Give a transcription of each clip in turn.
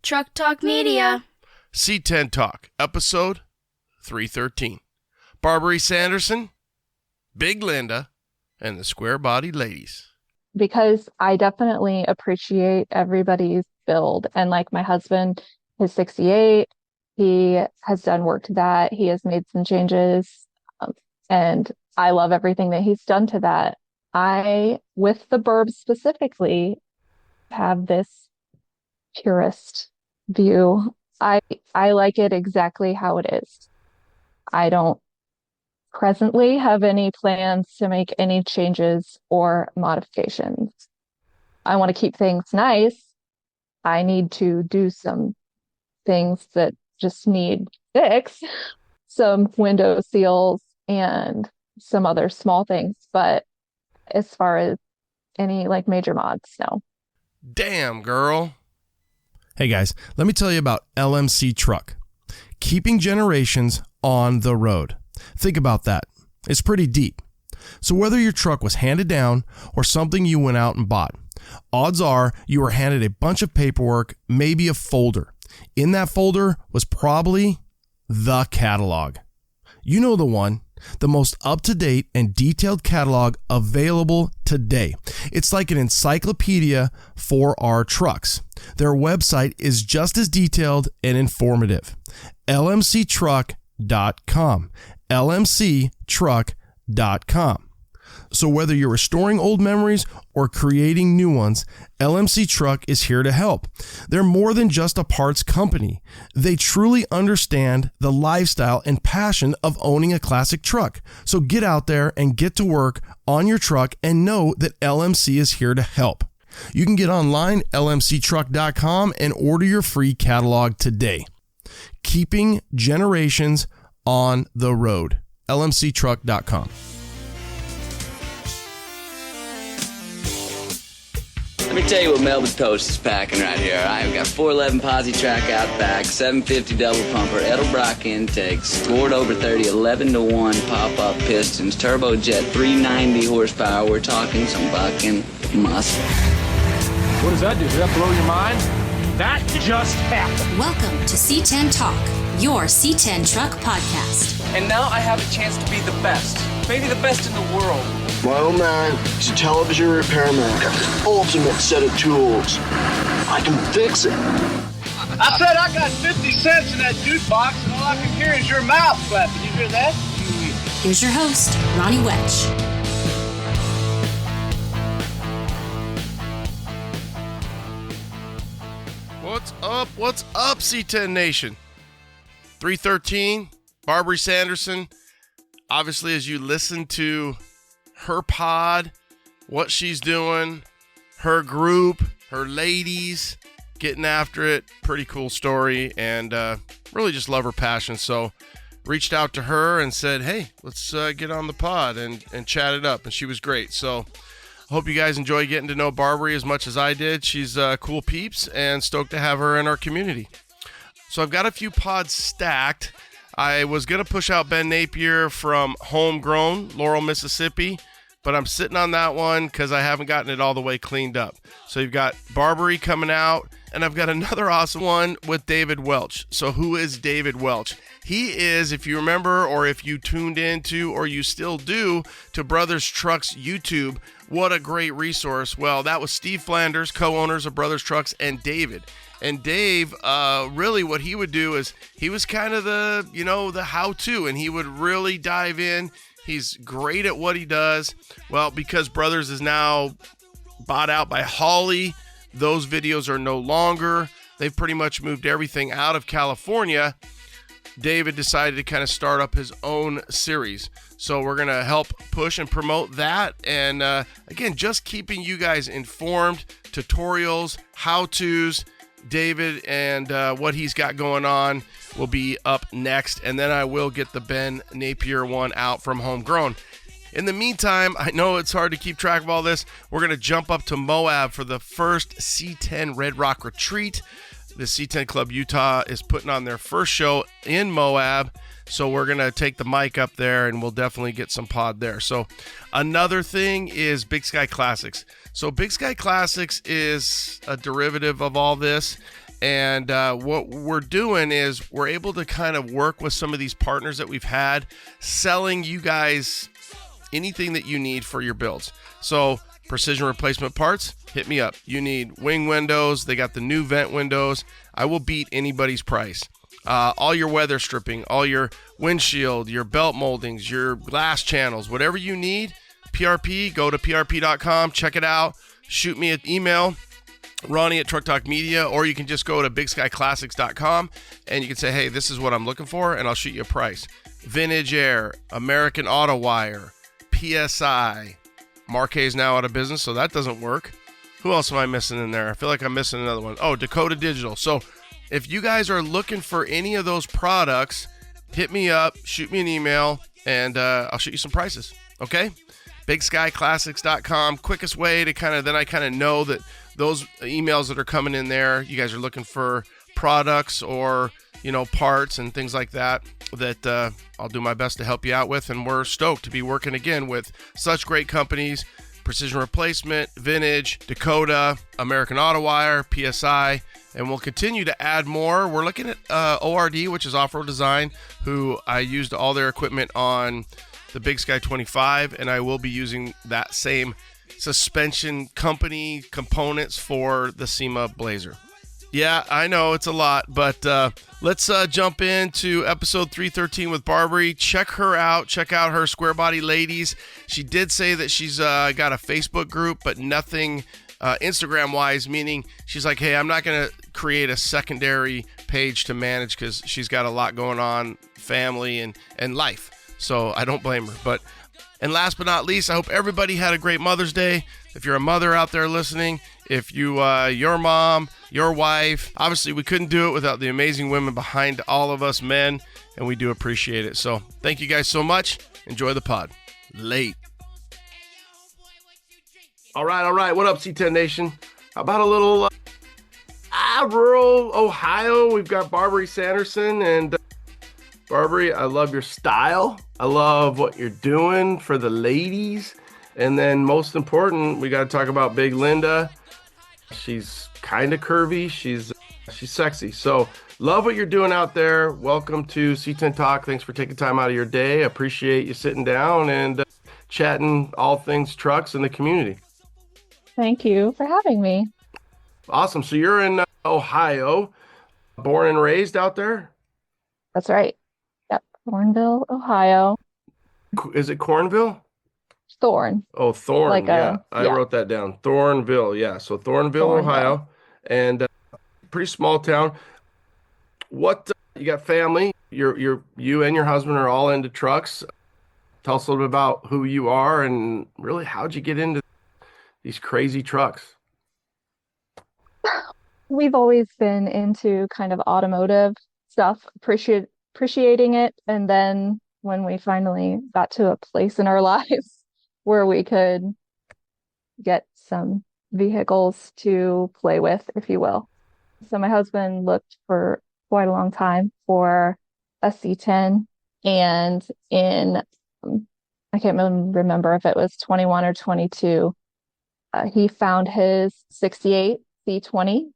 Truck Talk Media. C10 Talk, episode 313. Barbary Sanderson, Big Linda, and the Square-Bodied Ladies. Because I definitely appreciate everybody's build. And like my husband is 68. He has done work to that. He has made some changes. And I love everything that he's done to that. I, with the Burbs specifically, have this purist view. I like it exactly how it is. I don't presently have any plans to make any changes or modifications. I want to keep things nice. I need to do some things that just need fix, some window seals and some other small things. But as far as any like major mods, no. Damn, girl. Hey guys, let me tell you about LMC Truck. Keeping generations on the road. Think about that. It's pretty deep. So whether your truck was handed down or something you went out and bought, odds are you were handed a bunch of paperwork, maybe a folder. In that folder was probably the catalog. You know the one, the most up-to-date and detailed catalog available today. It's like an encyclopedia for our trucks. Their website is just as detailed and informative. lmctruck.com. lmctruck.com. So whether you're restoring old memories or creating new ones, LMC Truck is here to help. They're more than just a parts company. They truly understand the lifestyle and passion of owning a classic truck. So get out there and get to work on your truck and know that LMC is here to help. You can get online, lmctruck.com, and order your free catalog today. Keeping generations on the road. lmctruck.com. Let me tell you what Melbourne Post is packing right here. I've got 411 posi track out back, 750 double pumper, Edelbrock intakes, scored over 30, 11-1 pop-up pistons, turbojet, 390 horsepower. We're talking some bucking muscle. What does that do? Does that blow your mind? That just happened. Welcome to C10 Talk, your C10 Truck podcast. And now I have a chance to be the best. Maybe the best in the world. My old man is a television repairman. Got this ultimate set of tools. I can fix it. I said I got 50 cents in that jukebox, and all I can hear is your mouth flapping. You hear that? Here's your host, Ronnie Welch. What's up, C10 Nation? 313, Barbary Sanderson. Obviously, as you listen to her pod, what she's doing, her group, her ladies, getting after it, pretty cool story, and really just love her passion. So reached out to her and said, hey, let's get on the pod and chat it up, and she was great. So I hope you guys enjoy getting to know Barbary as much as I did. She's cool peeps, and stoked to have her in our community. So I've got a few pods stacked. I was going to push out Ben Napier from Homegrown, Laurel, Mississippi, but I'm sitting on that one because I haven't gotten it all the way cleaned up. So you've got Barbary coming out, and I've got another awesome one with David Welch. So who is David Welch? He is, if you remember, or if you tuned into, or you still do, to Brothers Trucks YouTube, what a great resource. Well, that was Steve Flanders, co-owners of Brothers Trucks, and David. And Dave, really what he would do is he was kind of the how-to, and he would really dive in. He's great at what he does. Well, because Brothers is now bought out by Holley, those videos are no longer. They've pretty much moved everything out of California. David decided to kind of start up his own series. So we're going to help push and promote that. And again, just keeping you guys informed, tutorials, how-tos. David and what he's got going on will be up next, and then I will get the Ben Napier one out from Homegrown. In the meantime, I know it's hard to keep track of all this. We're going to jump up to Moab for the first C10 Red Rock Retreat. The C10 Club Utah is putting on their first show in Moab, so we're going to take the mic up there, and we'll definitely get some pod there. So another thing is Big Sky Classics. So Big Sky Classics is a derivative of all this, And what we're doing is we're able to kind of work with some of these partners that we've had, selling you guys anything that you need for your builds. So precision replacement parts, hit me up. You need wing windows. They got the new vent windows. I will beat anybody's price. All your weather stripping, all your windshield, your belt moldings, your glass channels, whatever you need, PRP, go to prp.com, check it out. Shoot me an email, Ronnie at Truck Talk Media, or you can just go to bigskyclassics.com and you can say, hey, this is what I'm looking for, and I'll shoot you a price. Vintage Air, American Auto Wire, PSI. Marquet's now out of business, so that doesn't work. Who else am I missing in there? I feel like I'm missing another one. Oh, Dakota Digital. So if you guys are looking for any of those products, hit me up, shoot me an email, and I'll shoot you some prices. Okay? BigSkyClassics.com. Quickest way to then I know that those emails that are coming in there, you guys are looking for products or, parts and things like that I'll do my best to help you out with. And we're stoked to be working again with such great companies: Precision Replacement, Vintage, Dakota, American Auto Wire, PSI, and we'll continue to add more. We're looking at ORD, which is Off-Road Design, who I used all their equipment on the Big Sky 25, and I will be using that same suspension company components for the SEMA Blazer. Yeah, I know it's a lot, but let's jump into episode 313 with Barbary. Check her out. Check out her Square Body Ladies. She did say that she's got a Facebook group, but nothing Instagram-wise, meaning she's like, hey, I'm not going to create a secondary page to manage because she's got a lot going on, family and life. So I don't blame her. And last but not least, I hope everybody had a great Mother's Day. If you're a mother out there listening, if your mom, your wife, obviously we couldn't do it without the amazing women behind all of us men, and we do appreciate it. So thank you guys so much. Enjoy the pod. Late. All right. What up, C10 Nation? How about a little rural Ohio? We've got Barbary Sanderson, and Barbary, I love your style. I love what you're doing for the ladies. And then most important, we got to talk about Big Linda. She's kind of curvy. She's sexy. So love what you're doing out there. Welcome to C10 Talk. Thanks for taking time out of your day. Appreciate you sitting down and chatting all things trucks in the community. Thank you for having me. Awesome. So you're in Ohio, born and raised out there? That's right. Yep. Thornville, Ohio. Is it Cornville? Thorn. Oh, Thorn. Yeah. I wrote that down. Thornville. Yeah. So Thornville, Ohio, and pretty small town. What you got family? You and your husband are all into trucks. Tell us a little bit about who you are and really how'd you get into these crazy trucks? We've always been into kind of automotive stuff, appreciating it, and then when we finally got to a place in our lives where we could get some vehicles to play with, if you will. So my husband looked for quite a long time for a C10, and in I can't remember if it was 21 or 22, he found his 68 C20,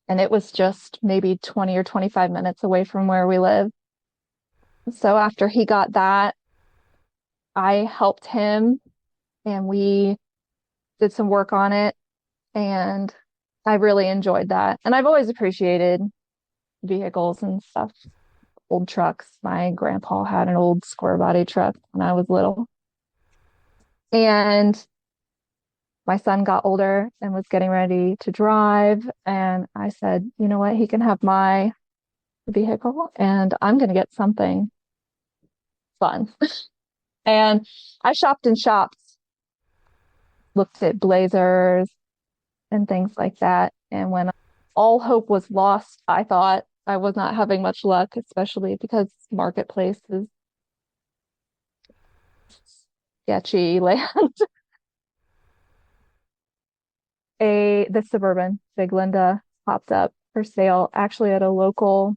and it was just maybe 20 or 25 minutes away from where we live. So after he got that, I helped him and we did some work on it, and I really enjoyed that. And I've always appreciated vehicles and stuff, old trucks. My grandpa had an old square body truck when I was little. And my son got older and was getting ready to drive. And I said, you know what? He can have my vehicle and I'm going to get something fun. And I shopped and shopped, looked at Blazers and things like that. And when all hope was lost, I thought I was not having much luck, especially because marketplace is sketchy land. The Suburban Big Linda popped up for sale, actually at a local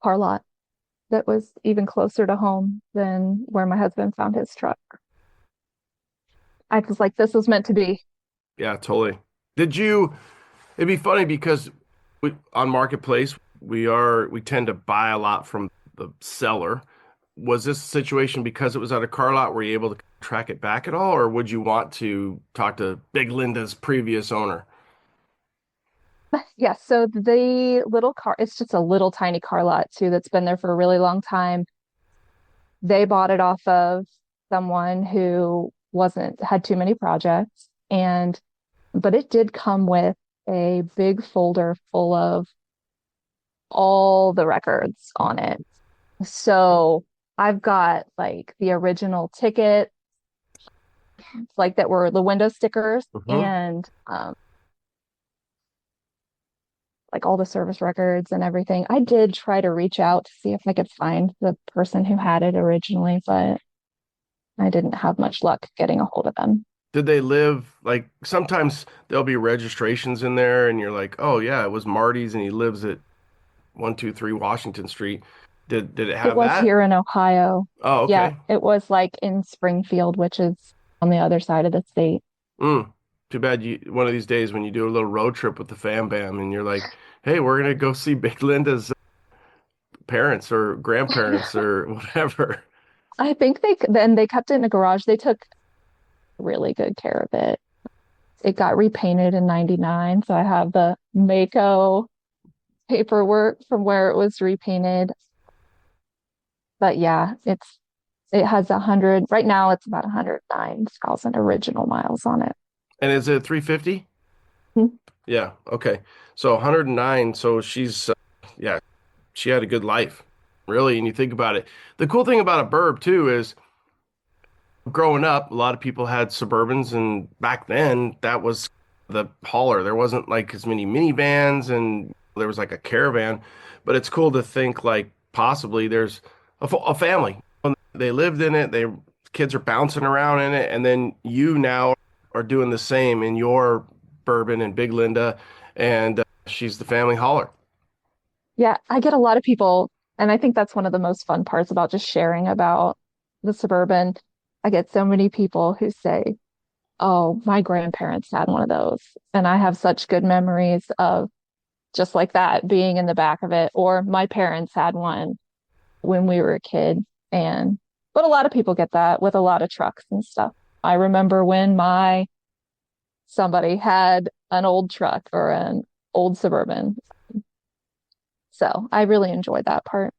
car lot that was even closer to home than where my husband found his truck. I was like, this was meant to be. Yeah, totally. It'd be funny because On Marketplace, we tend to buy a lot from the seller. Was this situation because it was at a car lot? Were you able to track it back at all, or would you want to talk to Big Linda's previous owner? Yeah, so the little car, it's just a little tiny car lot too that's been there for a really long time. They bought it off of someone who wasn't had too many projects, and but it did come with a big folder full of all the records on it. So I've got like the original ticket, like that were the window stickers, Hmm. and like all the service records and everything. I did try to reach out to see if I could find the person who had it originally, but I didn't have much luck getting a hold of them. Did they live like sometimes there'll be registrations in there and you're like, oh yeah, it was Marty's and he lives at 123 Washington Street. Did it It have was that? here in Ohio. Oh, Yeah, okay. it was like in Springfield, which is on the other side of the state. Mm. Too bad you one of these days when you do a little road trip with the fam bam and you're like, hey, we're gonna go see Big Linda's parents or grandparents or whatever. I think they kept it in a garage. They took really good care of it. It got repainted in 99, so I have the Mako paperwork from where it was repainted. But yeah, it has 100 right now. It's about 109,000 original miles on it. And is it 350? Hmm. Yeah, okay. So 109, so yeah, she had a good life, really. And you think about it. The cool thing about a burb too is growing up, a lot of people had Suburbans, and back then that was the hauler. There wasn't like as many minivans, and there was like a caravan. But it's cool to think like possibly there's a family. They lived in it. They kids are bouncing around in it, and then you now are doing the same in your bourbon and Big Linda, and she's the family hauler. Yeah, I get a lot of people, and I think that's one of the most fun parts about just sharing about the Suburban. I get so many people who say, "Oh, my grandparents had one of those." And I have such good memories of just like that being in the back of it, or my parents had one when we were a kid. And but a lot of people get that with a lot of trucks and stuff. I remember when my somebody had an old truck or an old Suburban. So I really enjoyed that part.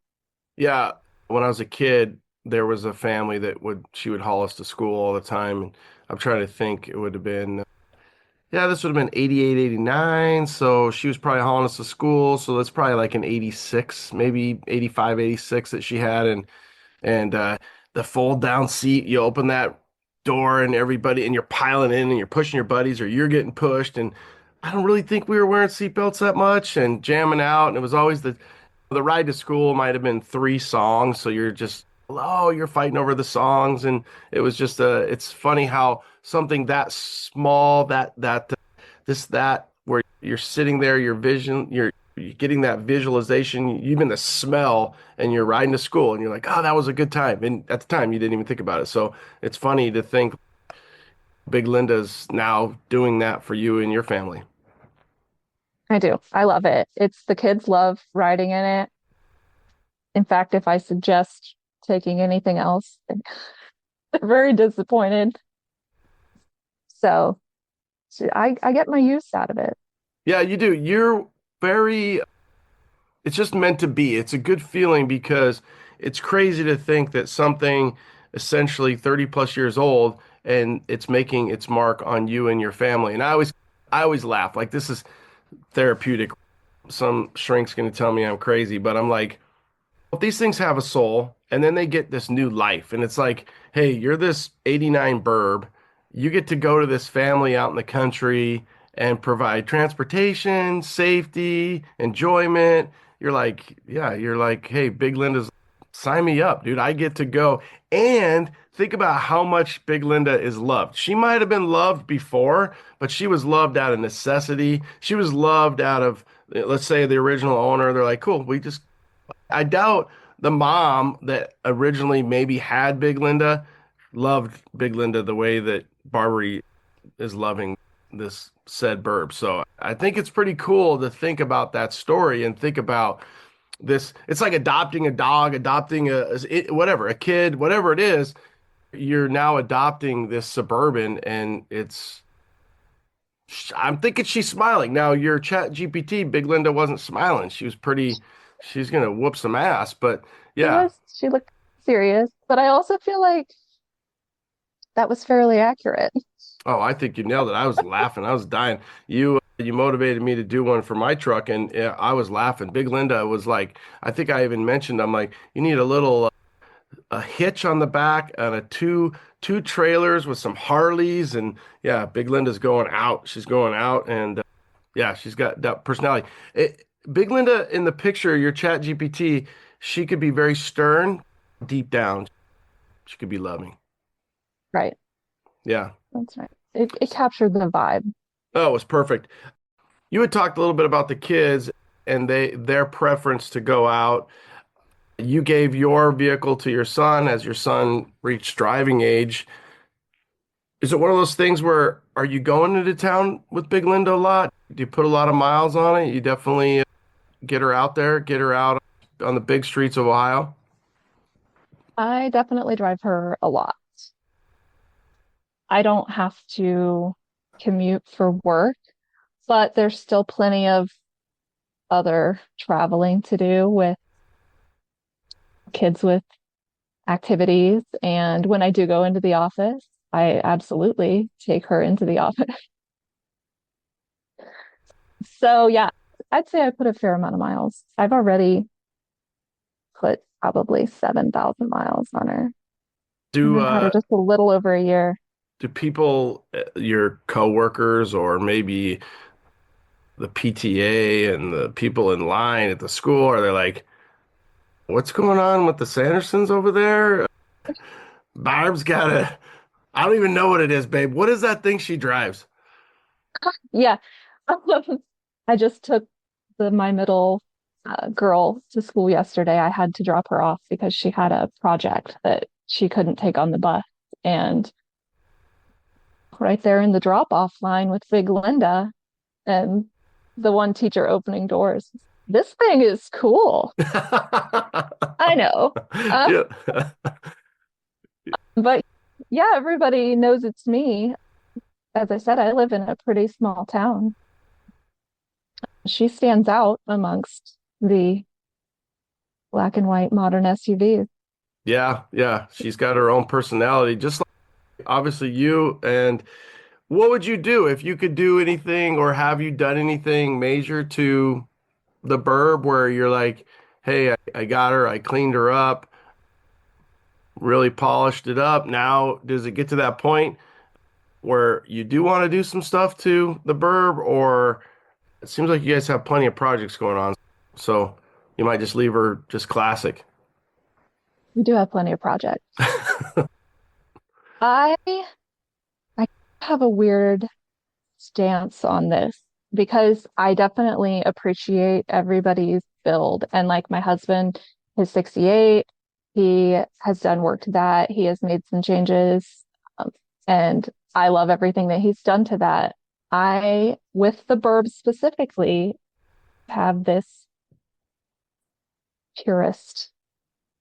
Yeah, when I was a kid, there was a family that would she would haul us to school all the time, and I'm trying to think it would have been yeah, this would have been 88, 89. So she was probably hauling us to school. So that's probably like an 86, maybe 85, 86 that she had. And the fold down seat, you open that door and everybody, and you're piling in and you're pushing your buddies or you're getting pushed. And I don't really think we were wearing seatbelts that much and jamming out. And it was always the ride to school might have been three songs. So you're just, oh, you're fighting over the songs. And it was just it's funny how something that small, that where you're sitting there, you're getting that visualization, even the smell, and you're riding to school, and you're like, oh, that was a good time. And at the time, you didn't even think about it. So it's funny to think Big Linda's now doing that for you and your family. I do. I love it. It's the kids love riding in it. In fact, if I suggest taking anything else, they're very disappointed. So, I get my use out of it. Yeah, you do. You're very, it's just meant to be. It's a good feeling because it's crazy to think that something essentially 30 plus years old and it's making its mark on you and your family. And I always laugh like this is therapeutic. Some shrink's going to tell me I'm crazy, but I'm like, these things have a soul and then they get this new life. And it's like, hey, you're this 89 burb. You get to go to this family out in the country and provide transportation, safety, enjoyment. You're like, hey, Big Linda's sign me up, dude. I get to go. And think about how much Big Linda is loved. She might have been loved before, but she was loved out of necessity. She was loved out of, let's say, the original owner. They're like, cool, I doubt the mom that originally maybe had Big Linda loved Big Linda the way that Barbary is loving this said burb. So I think it's pretty cool to think about that story and think about this. It's like adopting a dog, adopting whatever, a kid, whatever it is. You're now adopting this Suburban, and I'm thinking she's smiling. Now, your Chat GPT, Big Linda wasn't smiling. She's gonna whoop some ass, but yeah. She looked serious, but I also feel like that was fairly accurate. Oh, I think you nailed it. I was laughing. I was dying. You motivated me to do one for my truck, and yeah, I was laughing. Big Linda was like, I think I even mentioned, I'm like, you need a little a hitch on the back and a two trailers with some Harleys, and yeah, Big Linda's going out. She's going out, and yeah, she's got that personality. Big Linda in the picture, your Chat GPT, she could be very stern, deep down, she could be loving. Right. Yeah. That's right. It captured the vibe. Oh, it was perfect. You had talked a little bit about the kids and their preference to go out. You gave your vehicle to your son as your son reached driving age. Is it one of those things where are you going into town with Big Linda a lot? Do you put a lot of miles on it? You definitely get her out there, get her out on the big streets of Ohio? I definitely drive her a lot. I don't have to commute for work, but there's still plenty of other traveling to do with kids with activities. And when I do go into the office, I absolutely take her into the office. So yeah, I'd say I put a fair amount of miles. I've already put probably 7,000 miles on her. Do I've had her just a little over a year. do people, your coworkers or maybe the PTA and the people in line at the school, are they like, what's going on with the Sandersons over there? Barb's got I don't even know what it is, babe. What is that thing she drives? Yeah. I just took my middle girl to school yesterday. I had to drop her off because she had a project that she couldn't take on the bus. And right there in the drop-off line with Big Linda and the one teacher opening doors. This thing is cool. I know. Yeah. But yeah, everybody knows it's me. As I said, I live in a pretty small town. She stands out amongst the black and white modern SUVs. Yeah, yeah. She's got her own personality, just like obviously you. And what would you do if you could do anything, or have you done anything major to the Burb where you're like, hey, I got her, I cleaned her up, really polished it up. Now, does it get to that point where you do want to do some stuff to the Burb, or it seems like you guys have plenty of projects going on, so you might just leave her just classic? We do have plenty of projects. I I have a weird stance on this because I definitely appreciate everybody's build. And like my husband is 68, he has done work to that. He has made some changes, and I love everything that he's done to that. I, with the Burbs specifically, have this purist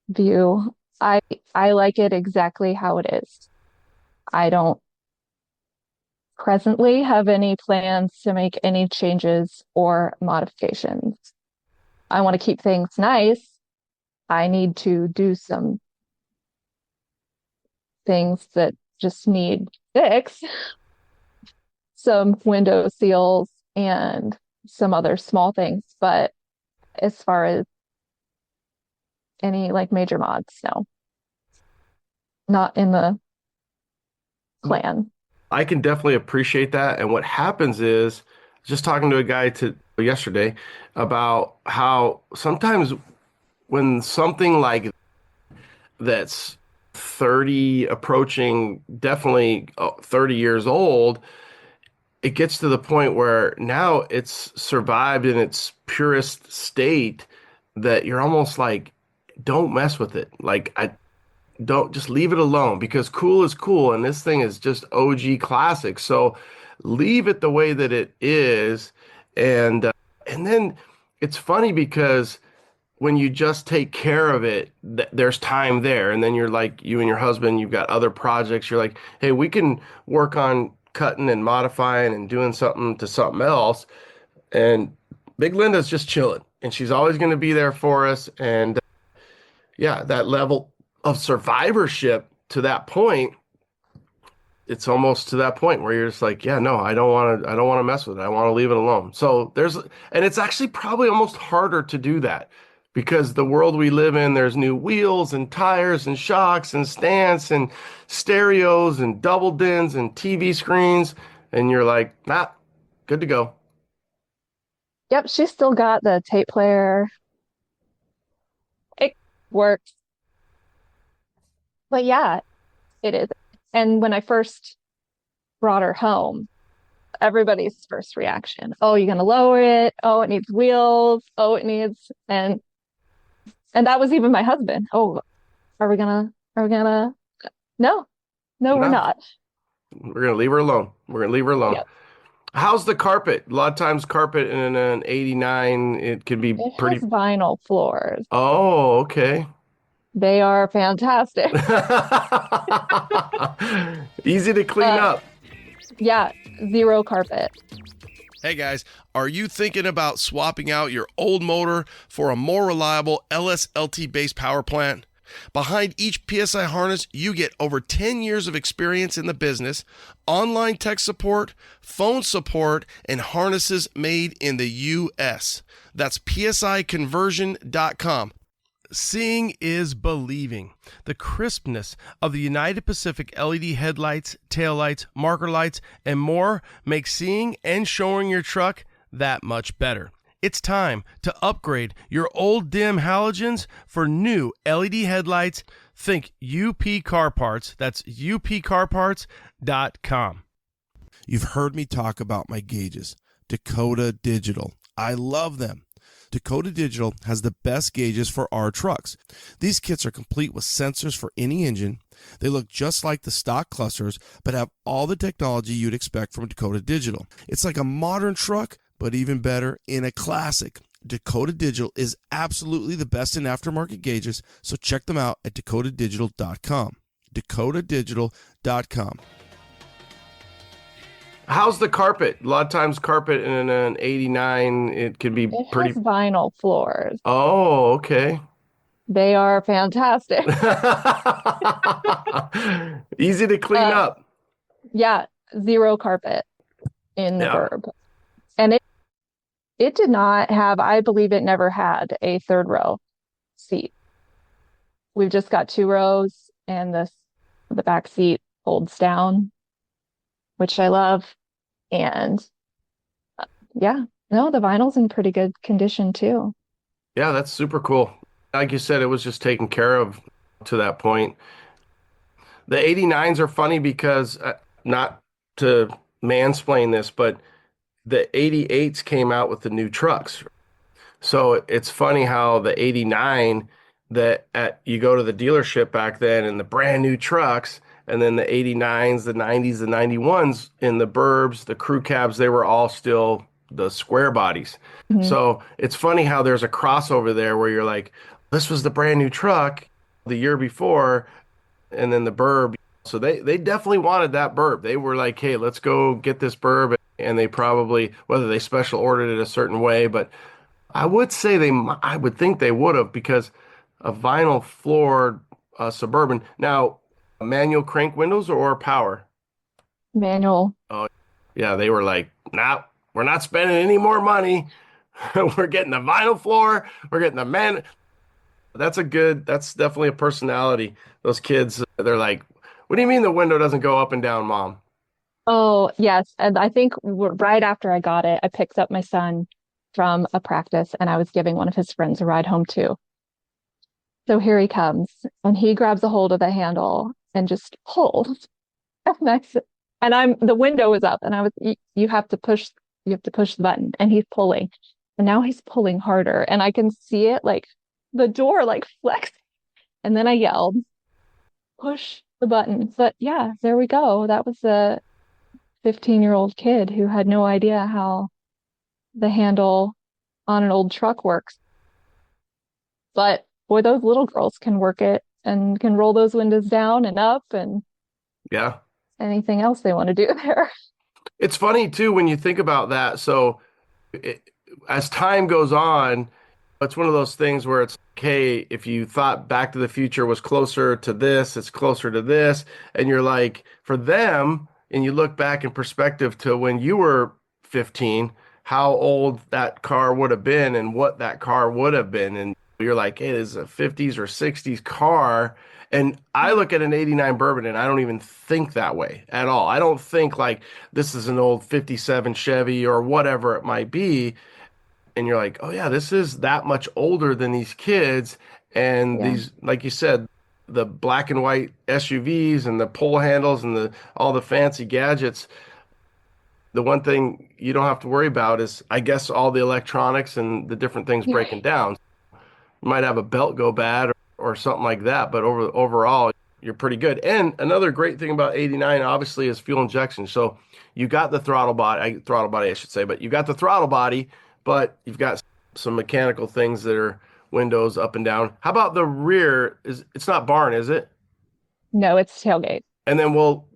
view. I like it exactly how it is. I don't presently have any plans to make any changes or modifications. I want to keep things nice. I need to do some things that just need fix. Some window seals and some other small things. But as far as any like major mods, no. Not in the plan. I can definitely appreciate that. And what happens is, just talking to a guy yesterday about how sometimes when something like that's 30 approaching, definitely 30 years old, it gets to the point where now it's survived in its purest state that you're almost like, don't mess with it. Like, I don't, just leave it alone, because cool is cool and this thing is just OG classic. So leave it the way that it is. And then it's funny because when you just take care of it, there's time there. And then you're like, you and your husband, you've got other projects. You're like, hey, we can work on cutting and modifying and doing something to something else. And Big Linda's just chilling, and she's always going to be there for us. And yeah, that level of survivorship to that point, it's almost to that point where you're just like, yeah, no, I don't want to mess with it. I want to leave it alone. So and it's actually probably almost harder to do that because the world we live in, there's new wheels and tires and shocks and stands and stereos and double dins and TV screens. And you're like, nah, good to go. Yep, she's still got the tape player. It works. But yeah, it is. And when I first brought her home, everybody's first reaction, oh, you're gonna lower it. Oh, it needs wheels. Oh, it needs and that was even my husband. Oh, are we gonna no, no, we're No, not. we're gonna leave her alone. We're gonna leave her alone. Yep. How's the carpet? A lot of times carpet in an 89, it can be It has pretty. vinyl floors. Oh, okay. They are fantastic. Easy to clean Uh, up. yeah, zero carpet. Hey guys, are you thinking about swapping out your old motor for a more reliable LSLT based power plant? Behind each PSI harness, you get over 10 years of experience in the business, online tech support, phone support, and harnesses made in the U.S. That's psiconversion.com. Seeing is believing. The crispness of the United Pacific LED headlights, taillights, marker lights, and more makes seeing and showing your truck that much better. It's time to upgrade your old dim halogens for new LED headlights. Think UP Car Parts. That's upcarparts.com. You've heard me talk about my gauges. Dakota Digital. I love them. Dakota Digital has the best gauges for our trucks. These kits are complete with sensors for any engine. They look just like the stock clusters, but have all the technology you'd expect from Dakota Digital. It's like a modern truck, but even better in a classic. Dakota Digital is absolutely the best in aftermarket gauges, so check them out at dakotadigital.com. dakotadigital.com. How's the carpet? A lot of times carpet in an 89, it can be It pretty. has vinyl floors. Oh, okay. They are fantastic. Easy to clean up. Yeah, zero carpet in the Yeah. burb. And it did not have, I believe it never had a third row seat. We've just got two rows and the back seat folds down, which I love. And yeah, no, the vinyl's in pretty good condition too. Yeah, that's super cool. Like you said, it was just taken care of to that point. The 89s are funny because, not to mansplain this, but the 88s came out with the new trucks. So it's funny how the 89 you go to the dealership back then and the brand new trucks, and then the 89s, the 90s, the 91s in the burbs, the crew cabs, they were all still the square bodies. Mhm. So it's funny how there's a crossover there where you're like, this was the brand new truck the year before, and then the burb. So they definitely wanted that burb. They were like, hey, let's go get this burb. And they probably, whether they special ordered it a certain way, but I would say I would think they would have, because a vinyl floored Suburban. Now, manual crank windows or power? Manual. Oh, yeah, they were like, nah, we're not spending any more money. We're getting the vinyl floor. We're getting the man. That's definitely a personality. Those kids, they're like, what do you mean the window doesn't go up and down, Mom? Oh, yes. And I think right after I got it, I picked up my son from a practice and I was giving one of his friends a ride home too. So here he comes and he grabs a hold of the handle and just pulls. And the window was up and you have to push the button, and he's pulling. And now he's pulling harder and I can see it, like the door like flex. And then I yelled, push the button. But yeah, there we go. That was 15-year-old kid who had no idea how the handle on an old truck works. But boy, those little girls can work it and can roll those windows down and up and Yeah. anything else they want to do there. It's funny too when you think about that. So it, as time goes on, it's one of those things where it's okay, if you thought Back to the Future was closer to this, it's closer to this. And you're like, for them, and you look back in perspective to when you were 15, how old that car would have been and what that car would have been. And you're like, hey, this is a 50s or 60s car. And I look at an 89 Bourbon and I don't even think that way at all. I don't think like this is an old 57 Chevy or whatever it might be. And you're like, oh yeah, this is that much older than these kids. And Yeah. these, like you said, the black and white SUVs and the pole handles and the all the fancy gadgets. The one thing you don't have to worry about is, I guess, all the electronics and the different things breaking down. You might have a belt go bad or something like that, but overall, you're pretty good. And another great thing about 89, obviously, is fuel injection. So you got the throttle body, I should say, but you got the throttle body, but you've got some mechanical things that are windows up and down. How about the rear? It's not barn, is it? No, it's tailgate. And then,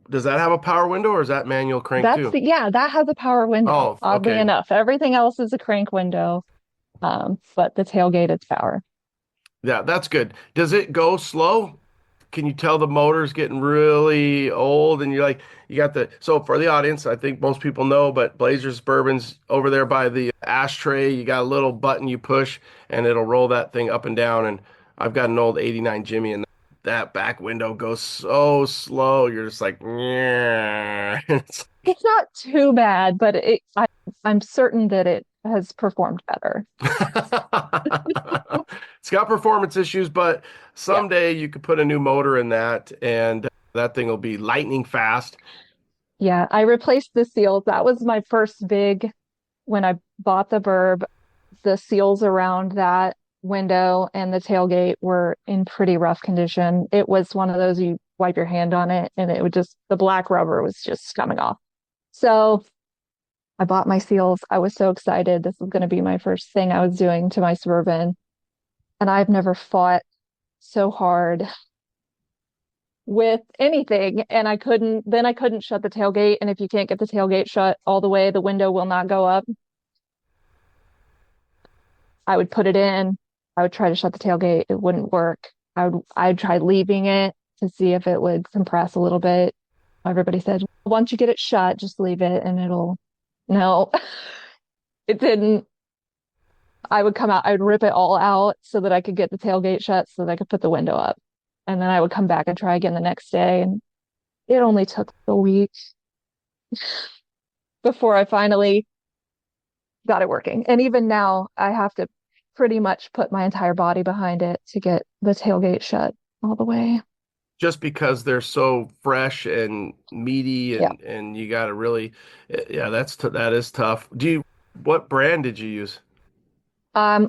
does that have a power window or is that manual crank That's too? yeah, that has a power window, Oh, oddly okay. enough. Everything else is a crank window. But the tailgate is power. Yeah, that's good. Does it go slow? Can you tell the motor's getting really old and you're like, you got so for the audience, I think most people know, but Blazers Bourbon's over there by the ashtray. You got a little button you push and it'll roll that thing up and down. And I've got an old 89 Jimmy and that back window goes so slow. You're just like, yeah. It's not too bad, but I'm certain that it has performed better. It's got performance issues, but someday you could put a new motor in that and that thing will be lightning fast. Yeah, I replaced the seals. That was my first big, when I bought the Burb, the seals around that window and the tailgate were in pretty rough condition. It was one of those you wipe your hand on it and it would just, the black rubber was just coming off. So I bought my seals. I was so excited. This was going to be my first thing I was doing to my Suburban. And I've never fought so hard with anything. And I couldn't shut the tailgate. And if you can't get the tailgate shut all the way, the window will not go up. I would put it in. I would try to shut the tailgate. It wouldn't work. I'd try leaving it to see if it would compress a little bit. Everybody said, once you get it shut, just leave it and no, it didn't. I would come out, I'd rip it all out so that I could get the tailgate shut so that I could put the window up. And then I would come back and try again the next day. And it only took a week before I finally got it working. And even now, I have to pretty much put my entire body behind it to get the tailgate shut all the way. Just because they're so fresh and meaty and you got to really, yeah, that is tough. What brand did you use? I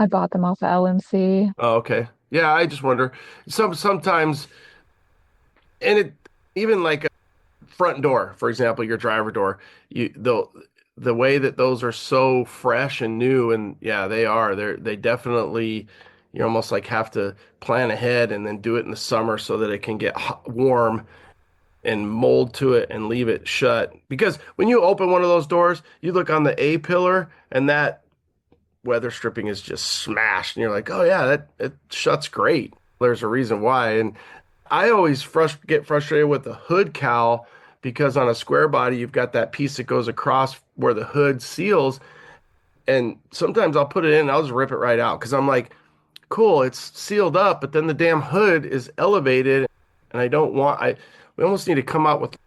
bought them off of LMC. Oh, okay. Yeah, I just wonder. Sometimes, and it even like a front door, for example, your driver door, the way that those are so fresh and new, and yeah, they definitely, you almost like have to plan ahead and then do it in the summer so that it can get warm and mold to it and leave it shut. Because when you open one of those doors, you look on the A pillar and that weather stripping is just smashed and you're like, oh yeah, that it shuts great. There's a reason why. And I always get frustrated with the hood cowl because on a square body you've got that piece that goes across where the hood seals, and sometimes I'll put it in and I'll just rip it right out because I'm like, cool, it's sealed up, but then the damn hood is elevated and we almost need to come out with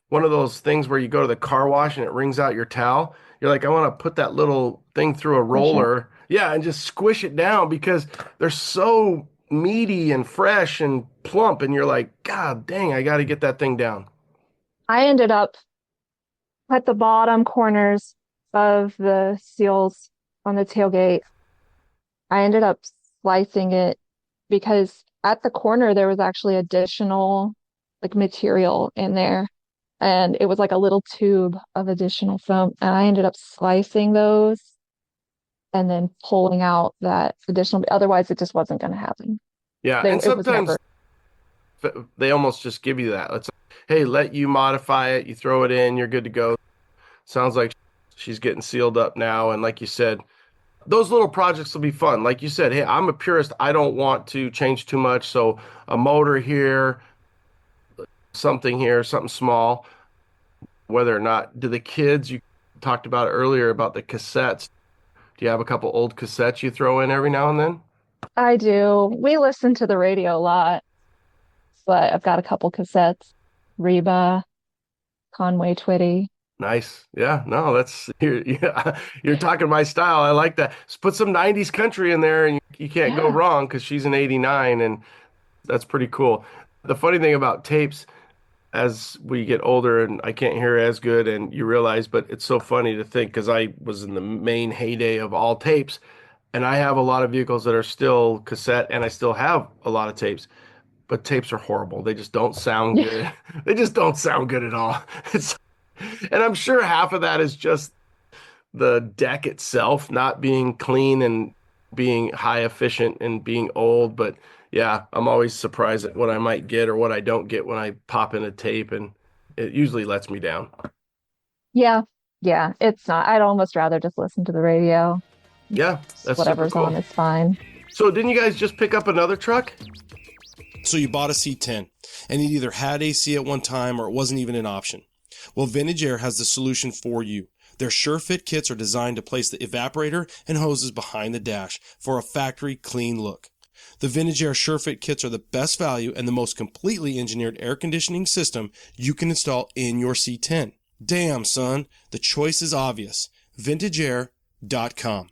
one of those things where you go to the car wash and it wrings out your towel. You're like, I want to put that little thing through a roller. Yeah, and just squish it down because they're so meaty and fresh and plump. And you're like, God dang, I got to get that thing down. I ended up at the bottom corners of the seals on the tailgate. I ended up slicing it because at the corner there was actually additional like material in there. and it was like a little tube of additional foam. And I ended up slicing those and then pulling out that additional, otherwise it just wasn't going to happen. Yeah, They, and it was sometimes never. they almost just give you that. Let's, hey, let you modify it. You throw it in, you're good to go. Sounds like she's getting sealed up now. And like you said, those little projects will be fun. Like you said, hey, I'm a purist. I don't want to change too much. So a motor here, something here, something small. Whether or not, do the kids, you talked about earlier about the cassettes. Do you have a couple old cassettes you throw in every now and then? I do. We listen to the radio a lot, but I've got a couple cassettes. Reba, Conway Twitty. Nice. Yeah, no, that's you're talking my style. I like that. Just put some 90s country in there and you can't go Yeah. wrong because she's an 89 and that's pretty cool. The funny thing about tapes, as we get older and I can't hear as good and you realize, but it's so funny to think because I was in the main heyday of all tapes and I have a lot of vehicles that are still cassette and I still have a lot of tapes, but tapes are horrible. They just don't sound Yeah. good. They just don't sound good at all. It's, and I'm sure half of that is just the deck itself not being clean and being high efficient and being old. But yeah, I'm always surprised at what I might get or what I don't get when I pop in a tape, and it usually lets me down. Yeah. Yeah. It's not. I'd almost rather just listen to the radio. Yeah, that's super Whatever's on cool. is fine. So didn't you guys just pick up another truck? So you bought a C10, and it either had AC at one time or it wasn't even an option. Well, Vintage Air has the solution for you. Their SureFit kits are designed to place the evaporator and hoses behind the dash for a factory clean look. The Vintage Air SureFit kits are the best value and the most completely engineered air conditioning system you can install in your C10. Damn, son, the choice is obvious. VintageAir.com.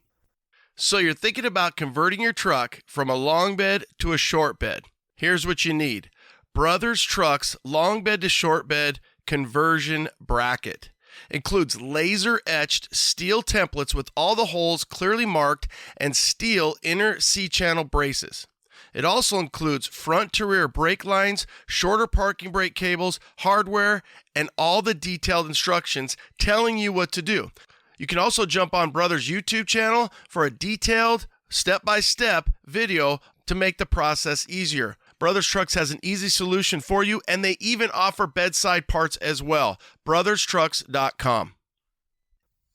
So you're thinking about converting your truck from a long bed to a short bed. Here's what you need. Brothers Trucks long bed to short bed conversion bracket. Includes laser etched steel templates with all the holes clearly marked and steel inner C-channel braces. It also includes front to rear brake lines, shorter parking brake cables, hardware, and all the detailed instructions telling you what to do. You can also jump on Brothers' YouTube channel for a detailed step-by-step video to make the process easier. Brothers Trucks has an easy solution for you, and they even offer bedside parts as well. BrothersTrucks.com.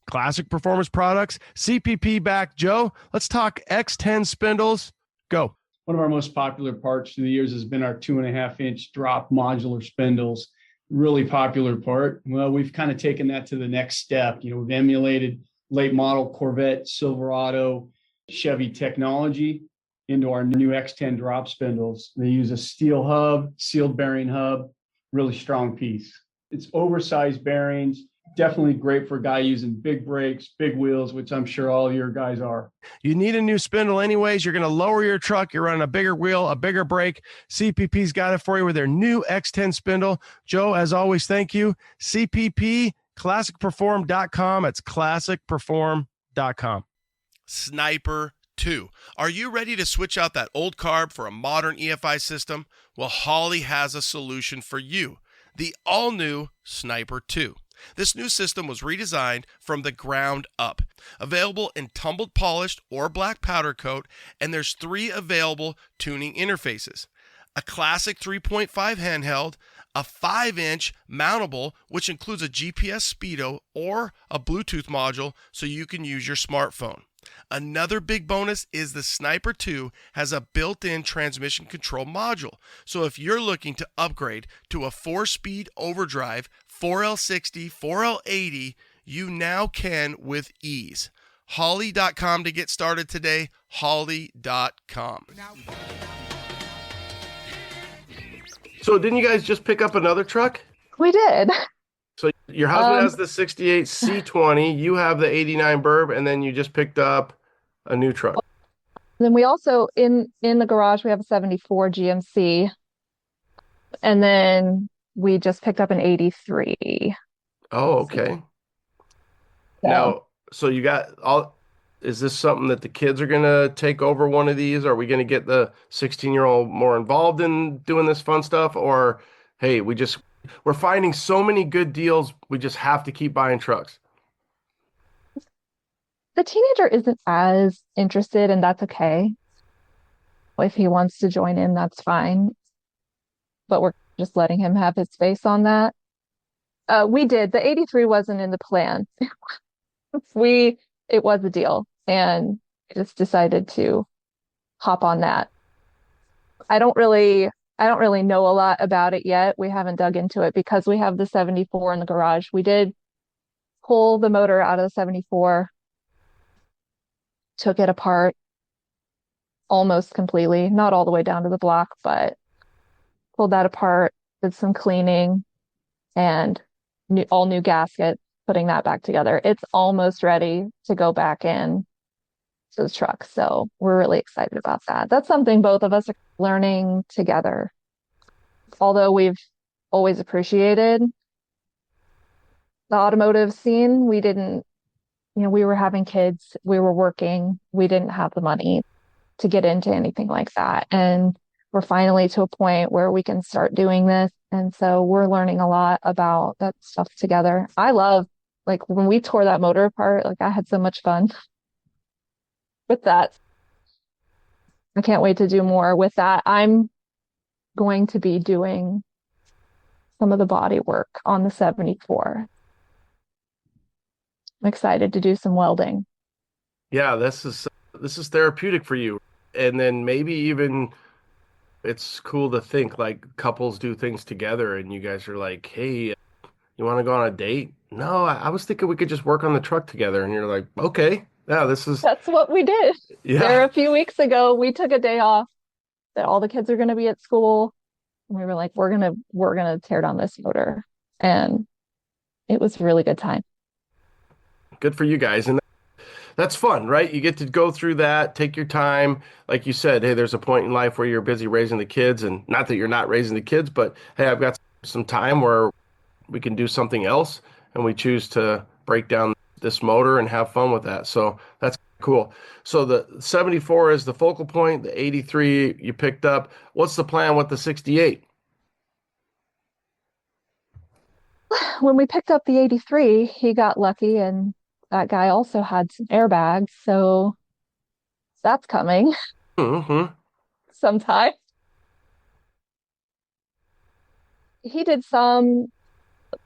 Classic Performance Products, CPP back. Joe, let's talk X10 spindles. Go. One of our most popular parts through the years has been our 2.5-inch drop modular spindles. Really popular part. Well, we've kind of taken that to the next step. We've emulated late model Corvette, Silverado, Chevy technology into our new X10 drop spindles. They use a steel hub, sealed bearing hub, really strong piece. It's oversized bearings, definitely great for a guy using big brakes, big wheels, which I'm sure all your guys are. You need a new spindle anyways. You're going to lower your truck. You're running a bigger wheel, a bigger brake. CPP's got it for you with their new X10 spindle. Joe, as always, thank you. CPP, classicperform.com. It's classicperform.com. Sniper 2. Are you ready to switch out that old carb for a modern EFI system? Well, Holley has a solution for you. The all-new Sniper 2. This new system was redesigned from the ground up. Available in tumbled polished or black powder coat, and there's 3 available tuning interfaces. A classic 3.5 handheld, a 5-inch mountable, which includes a GPS speedo or a Bluetooth module so you can use your smartphone. Another big bonus is the Sniper 2 has a built-in transmission control module. So if you're looking to upgrade to a 4-speed overdrive 4L60, 4L80, you now can with ease. Holley.com to get started today. Holley.com. So didn't you guys just pick up another truck? We did. So your husband has the 68 C20, you have the 89 Burb, and then you just picked up a new truck. Then we also in the garage we have a 74 GMC, and then we just picked up an 83. Oh, okay. So, Now, so you got all. Is this something that the kids are gonna take over one of these? Are we gonna get the 16-year-old more involved in doing this fun stuff, or hey, we just We're finding so many good deals. We just have to keep buying trucks. The teenager isn't as interested, and that's okay. If he wants to join in, that's fine. But we're just letting him have his space on that. We did. The 83 wasn't in the plan. We It was a deal, and I just decided to hop on that. I don't really I don't really know a lot about it yet. We haven't dug into it because we have the 74 in the garage. We did pull the motor out of the 74, took it apart almost completely, not all the way down to the block, but pulled that apart, did some cleaning and all new gasket, putting that back together. It's almost ready to go back in to the truck. So we're really excited about that. That's something both of us are learning together. Although we've always appreciated the automotive scene, we didn't, we were having kids, we were working, we didn't have the money to get into anything like that. And we're finally to a point where we can start doing this. And so we're learning a lot about that stuff together. I love, like, when we tore that motor apart, like, I had so much fun with that. I can't wait to do more with that. I'm going to be doing some of the body work on the 74. I'm excited to do some welding. Yeah, this is therapeutic for you. And then maybe even it's cool to think like couples do things together and you guys are like, hey, you want to go on a date? No, I was thinking we could just work on the truck together. And you're like, okay, yeah, That's what we did. Yeah. There a few weeks ago, we took a day off that all the kids are going to be at school. And we were like, we're going to tear down this motor. And it was a really good time. Good for you guys. And that's fun, right? You get to go through that, take your time. Like you said, hey, there's a point in life where you're busy raising the kids, and not that you're not raising the kids, but hey, I've got some time where we can do something else, and we choose to break down this motor and have fun with that. So that's cool. So the 74 is the focal point, the 83 you picked up. What's the plan with the 68? When we picked up the 83, he got lucky, and that guy also had some airbags. So that's coming sometime. He did some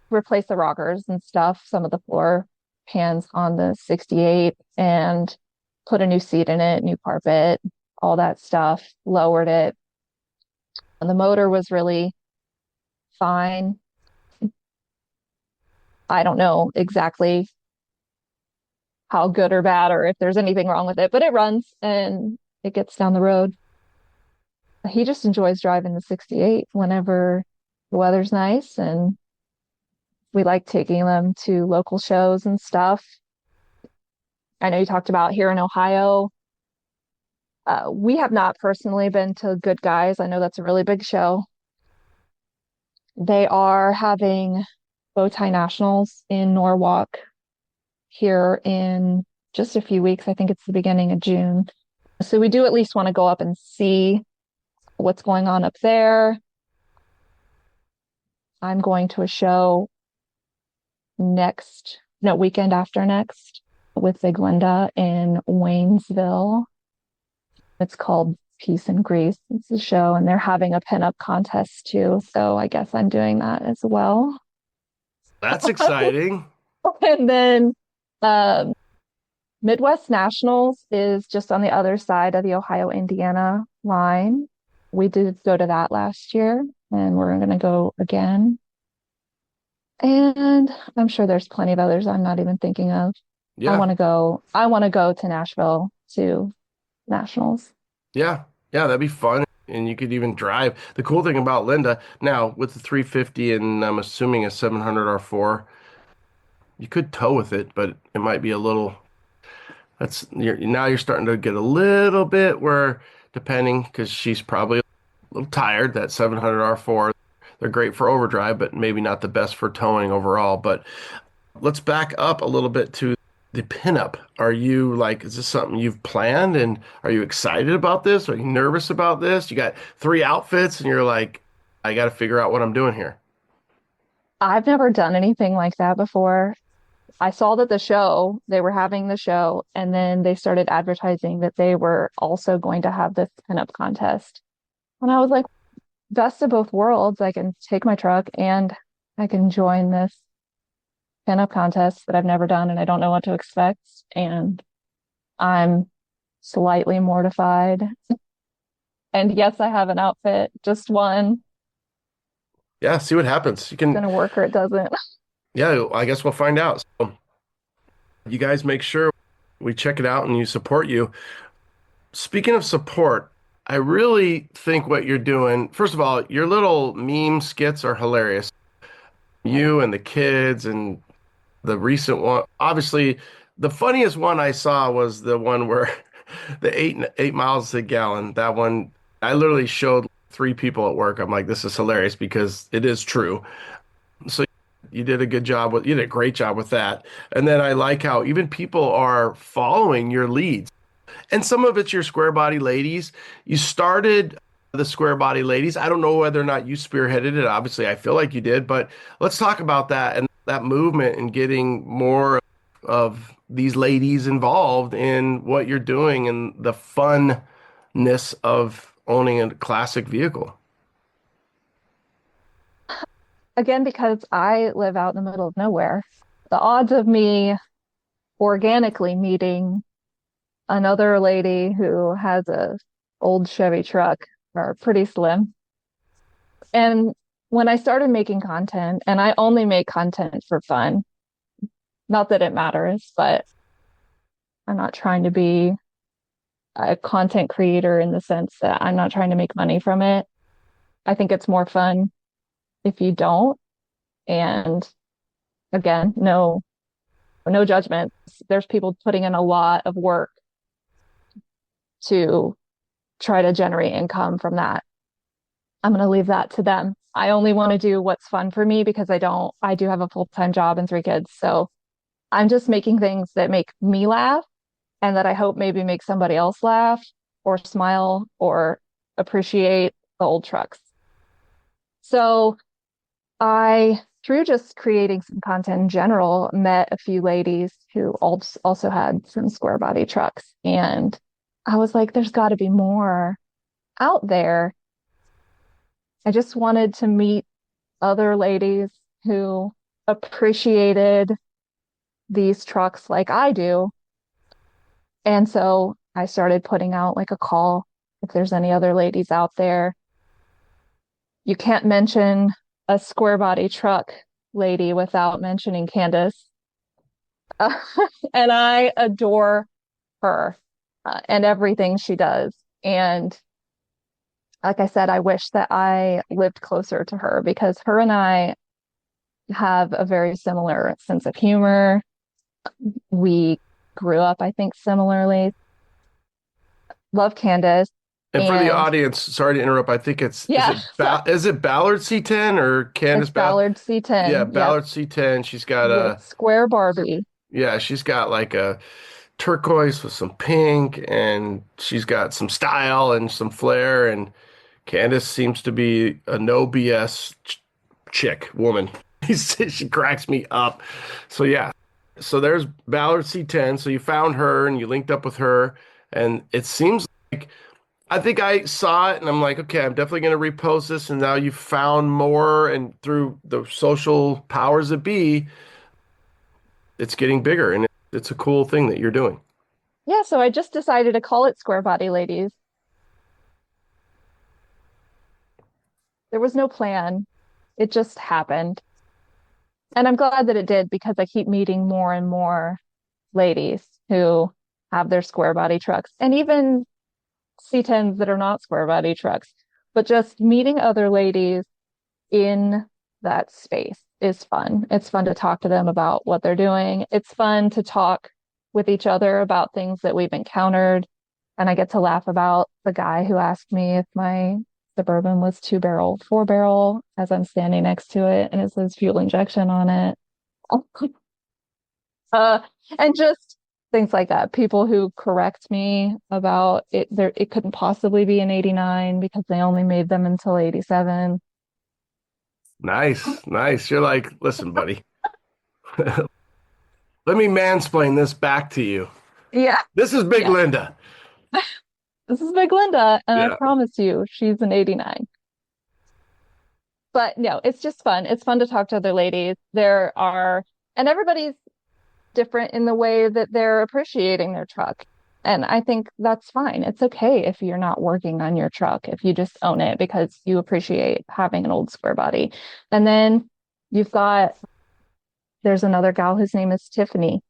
replace the rockers and stuff, some of the floor pans on the 68, and put a new seat in it, new carpet, all that stuff, lowered it. And the motor was really fine. I don't know exactly how good or bad or if there's anything wrong with it, but it runs and it gets down the road. He just enjoys driving the 68 whenever the weather's nice, and we like taking them to local shows and stuff. I know you talked about here in Ohio. We have not personally been to Good Guys. I know that's a really big show. They are having Bowtie Nationals in Norwalk here in just a few weeks. I think it's the beginning of June. So we do at least want to go up and see what's going on up there. I'm going to a show weekend after next with Big Linda in Waynesville. It's called Peace and Grease. It's a show, and they're having a pinup contest too. So I guess I'm doing that as well. That's exciting. And then Midwest Nationals is just on the other side of the Ohio-Indiana line. We did go to that last year, and we're going to go again. And I'm sure there's plenty of others I'm not even thinking of. Yeah. I want to go to Nashville to Nationals. Yeah, that'd be fun. And you could even drive. The cool thing about Linda, now with the 350 and I'm assuming a 700 R4, you could tow with it, but it might be a little, now you're starting to get a little bit where, depending, because she's probably a little tired, that 700 R4, they're great for overdrive, but maybe not the best for towing overall. But let's back up a little bit to the pinup. Are you like, is this something you've planned, and are you excited about this? Are you nervous about this? You got 3 outfits and you're like, I got to figure out what I'm doing here. I've never done anything like that before. I saw that they were having the show, and then they started advertising that they were also going to have this pinup contest. And I was like, best of both worlds. I can take my truck and I can join this pinup contest that I've never done and I don't know what to expect. And I'm slightly mortified. And yes, I have an outfit, just one. Yeah, see what happens. You can. It's gonna work or it doesn't. Yeah, I guess we'll find out. So you guys make sure we check it out and you support you. Speaking of support, I really think what you're doing, first of all, your little meme skits are hilarious. You and the kids and the recent one. Obviously, the funniest one I saw was the one where the eight miles a gallon. That one, I literally showed three people at work. I'm like, this is hilarious because it is true. So you did a good job you did a great job with that. And then I like how even people are following your leads. And some of it's your square body ladies. You started the square body ladies. I don't know whether or not you spearheaded it. Obviously, I feel like you did, but let's talk about that and that movement and getting more of these ladies involved in what you're doing and the funness of owning a classic vehicle. Again, because I live out in the middle of nowhere, the odds of me organically meeting another lady who has a old Chevy truck are pretty slim. And when I started making content, and I only make content for fun, not that it matters, but I'm not trying to be a content creator in the sense that I'm not trying to make money from it. I think it's more fun if you don't. And again, no judgment. There's people putting in a lot of work to try to generate income from that. I'm going to leave that to them. I only want to do what's fun for me because I do have a full-time job and three kids. So I'm just making things that make me laugh and that I hope maybe make somebody else laugh or smile or appreciate the old trucks. So through just creating some content in general, met a few ladies who also had some square body trucks. And I was like, there's got to be more out there. I just wanted to meet other ladies who appreciated these trucks like I do. And so I started putting out like a call if there's any other ladies out there. You can't mention a square body truck lady without mentioning Candace. And I adore her and everything she does. And like I said, I wish that I lived closer to her because her and I have a very similar sense of humor. We grew up, I think, similarly. Love Candace. And for the audience, sorry to interrupt. I think is it Ballard C10 or Candace Ballard C10? Yeah, Ballard C10. She's got a square Barbie. Yeah, she's got like a turquoise with some pink, and she's got some style and some flair. And Candace seems to be a no BS woman. She cracks me up. So yeah, so there's Ballard C10. So you found her and you linked up with her, and it seems like. I think I saw it and I'm like, okay, I'm definitely going to repost this. And now you've found more, and through the social powers that be, it's getting bigger, and it's a cool thing that you're doing. Yeah, so I just decided to call it Square Body Ladies. There was no plan. It just happened. And I'm glad that it did because I keep meeting more and more ladies who have their square body trucks, and even C10s that are not square body trucks, but just meeting other ladies in that space is fun. It's fun to talk to them about what they're doing. It's fun to talk with each other about things that we've encountered. And I get to laugh about the guy who asked me if my Suburban was 2-barrel, 4-barrel, as I'm standing next to it, and it says fuel injection on it. And just things like that. People who correct me about it, it couldn't possibly be an 89 because they only made them until 87. Nice. You're like, listen, buddy, let me mansplain this back to you. Yeah. This is Big Yeah. Linda. This is Big Linda, and I Yeah. promise you, she's an 89. But no, it's just fun. It's fun to talk to other ladies. And everybody's different in the way that they're appreciating their truck. And I think that's fine. It's okay if you're not working on your truck, if you just own it because you appreciate having an old square body. And then there's another gal whose name is Tiffany.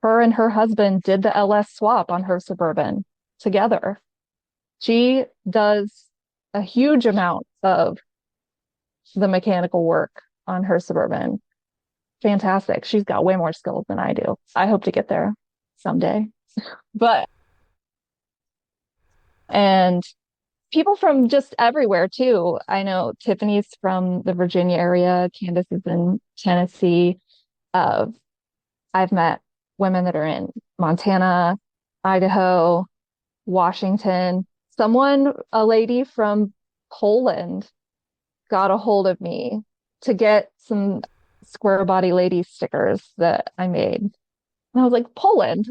Her and her husband did the LS swap on her Suburban together. She does a huge amount of the mechanical work on her Suburban. Fantastic. She's got way more skills than I do. I hope to get there someday. And people from just everywhere too. I know Tiffany's from the Virginia area. Candace is in Tennessee. I've met women that are in Montana, Idaho, Washington. A lady from Poland got a hold of me to get some square body lady stickers that I made. And I was like, Poland.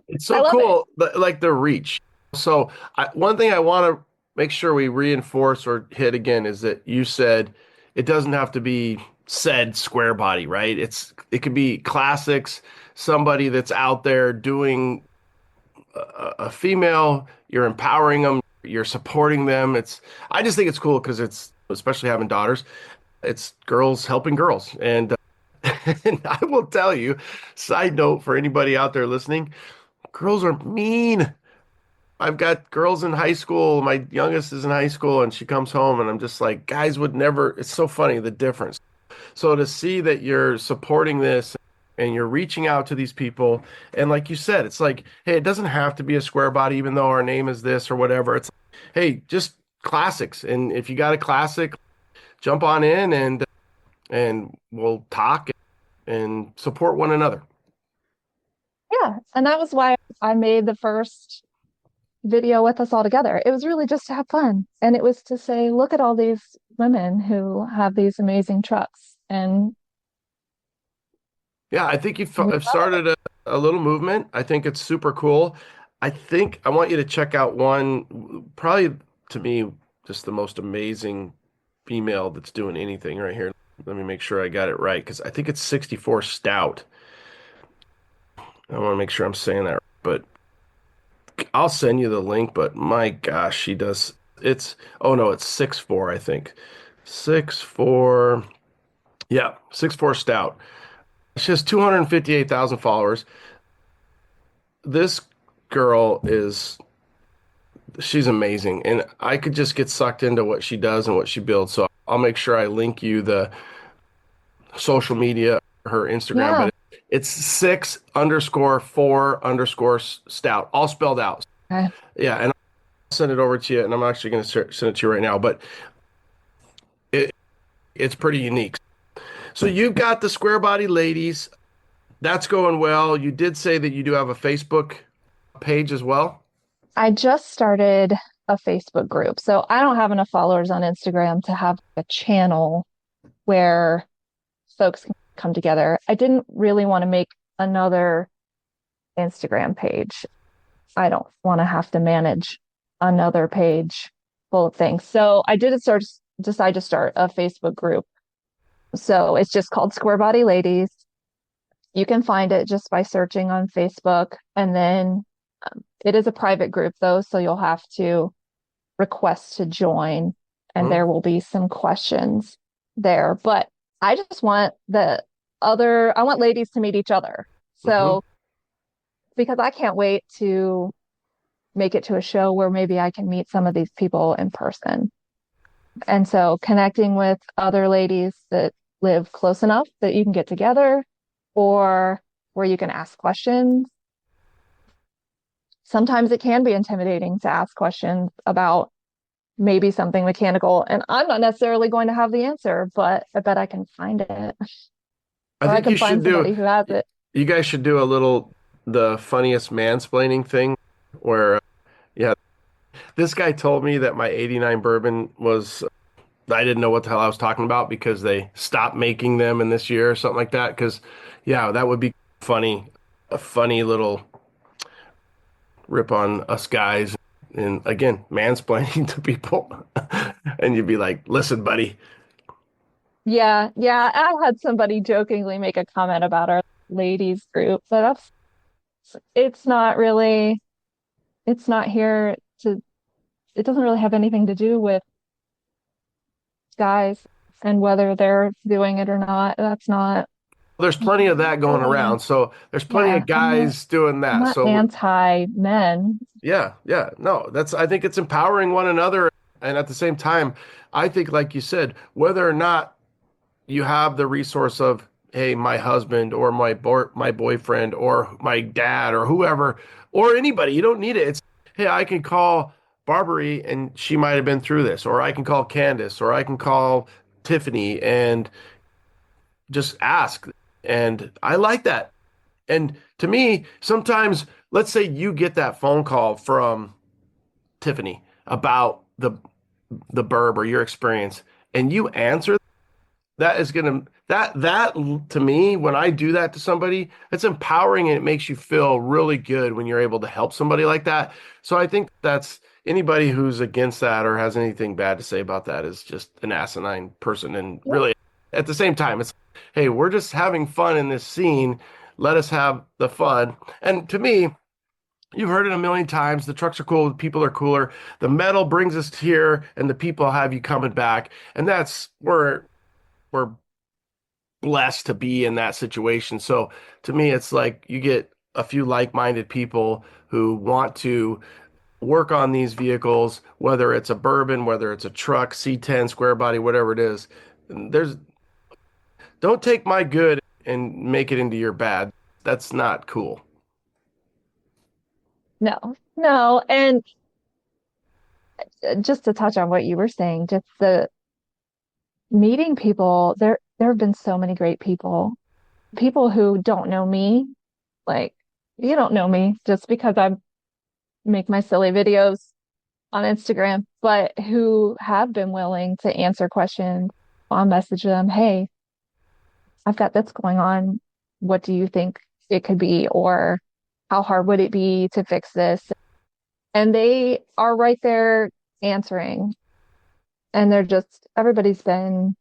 It's so cool, like the reach. So one thing I want to make sure we reinforce or hit again is that you said it doesn't have to be said square body, right? It could be classics, somebody that's out there doing a female, you're empowering them, you're supporting them. I just think it's cool because it's, especially having daughters, it's girls helping girls. And I will tell you, side note for anybody out there listening, girls are mean. I've got girls in high school. My youngest is in high school and she comes home and I'm just like, guys would never, it's so funny, the difference. So to see that you're supporting this and you're reaching out to these people, and like you said, it's like, hey, it doesn't have to be a square body, even though our name is this or whatever. It's like, hey, just classics. And if you got a classic, jump on in and we'll talk and support one another. Yeah. And that was why I made the first video with us all together. It was really just to have fun. And it was to say, look at all these women who have these amazing trucks. And yeah, I think you've started a little movement. I think it's super cool. I think I want you to check out one, probably to me, just the most amazing female that's doing anything right here. Let me make sure I got it right because I think it's 64 Stout. I want to make sure I'm saying that right, but I'll send you the link. But my gosh, she does. It's 6'4", I think. 6'4", yeah, 6'4" Stout. She has 258,000 followers. This girl she's amazing, and I could just get sucked into what she does and what she builds. So I'll make sure I link you the social media, her Instagram, Yeah. but it's 6_4_stout, all spelled out. Okay. Yeah, and I'll send it over to you, and I'm actually going to send it to you right now, but it's pretty unique. So you've got the square body ladies. That's going well. You did say that you do have a Facebook page as well. I just started a Facebook group. So I don't have enough followers on Instagram to have a channel where folks can come together. I didn't really want to make another Instagram page. I don't want to have to manage another page full of things. So I decide to start a Facebook group. So it's just called Square Body Ladies. You can find it just by searching on Facebook. And then it is a private group though, so you'll have to request to join and there will be some questions there. But I just want I want ladies to meet each other. So because I can't wait to make it to a show where maybe I can meet some of these people in person. And so connecting with other ladies that live close enough that you can get together or where you can ask questions. Sometimes it can be intimidating to ask questions about maybe something mechanical, and I'm not necessarily going to have the answer, but I bet I can find it. I think you should somebody who has it. You guys should do the funniest mansplaining thing where, this guy told me that my 89 bourbon was I didn't know what the hell I was talking about because they stopped making them in this year or something like that. Because, yeah, that would be funny, a funny little rip on us guys. And again, mansplaining to people. And you'd be like, listen, buddy. Yeah, yeah. I had somebody jokingly make a comment about our ladies group, but it's not really, it's not here to, it doesn't really have anything to do with guys and whether they're doing it or not. That's not, There's plenty of that going around. So there's plenty yeah, of guys doing I'm that. not So anti-men. yeah, yeah. No, I think it's empowering one another. And at the same time, I think, like you said, whether or not you have the resource of, hey, my husband or my boyfriend or my dad or whoever or anybody, you don't need it. It's, hey, I can call Barbary and she might have been through this, or I can call Candace, or I can call Tiffany and just ask. And I like that. And to me, sometimes, let's say you get that phone call from Tiffany about the burb or your experience, and you answer, that is gonna that to me, when I do that to somebody, it's empowering and it makes you feel really good when you're able to help somebody like that. So I think that's anybody who's against that or has anything bad to say about that is just an asinine person. And really, at the same time, it's, hey, we're just having fun in this scene. Let us have the fun. And to me, you've heard it a million times. The trucks are cool. The people are cooler. The metal brings us here, and the people have you coming back. And that's where we're blessed to be in that situation. So to me, it's like you get a few like-minded people who want to work on these vehicles, whether it's a bourbon, whether it's a truck, C10, square body, whatever it is. Don't take my good and make it into your bad. That's not cool. No, no. And just to touch on what you were saying, just the meeting people, there have been so many great people who don't know me. Like, you don't know me just because I make my silly videos on Instagram, but who have been willing to answer questions. I'll message them, hey, I've got this going on. What do you think it could be? Or how hard would it be to fix this? And they are right there answering. And everybody's been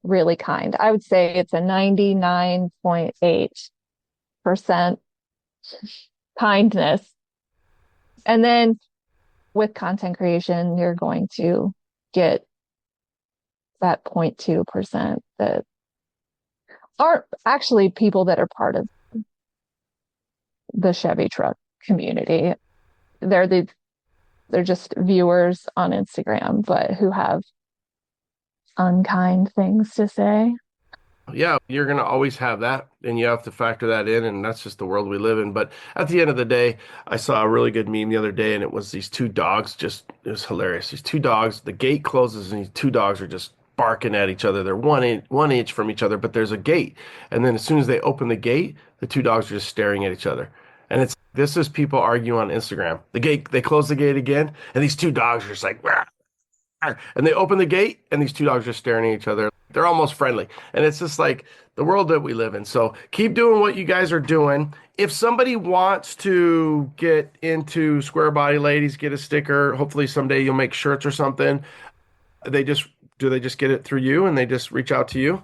really kind. I would say it's a 99.8% kindness. And then with content creation, you're going to get that 0.2% that aren't actually people that are part of the Chevy truck community. They're just viewers on Instagram, but who have unkind things to say. Yeah, you're going to always have that, and you have to factor that in, and that's just the world we live in. But at the end of the day, I saw a really good meme the other day, and it was these two dogs, it was hilarious. These two dogs, the gate closes, and these two dogs are just barking at each other. They're one inch from each other, but there's a gate. And then as soon as they open the gate, the two dogs are just staring at each other. And this is people arguing on Instagram. They close the gate again, and these two dogs are just like, "Rah." And they open the gate, and these two dogs are staring at each other. They're almost friendly. And it's just like the world that we live in. So keep doing what you guys are doing. If somebody wants to get into Square Body Ladies, get a sticker, hopefully someday you'll make shirts or something. Do they just get it through you and they just reach out to you?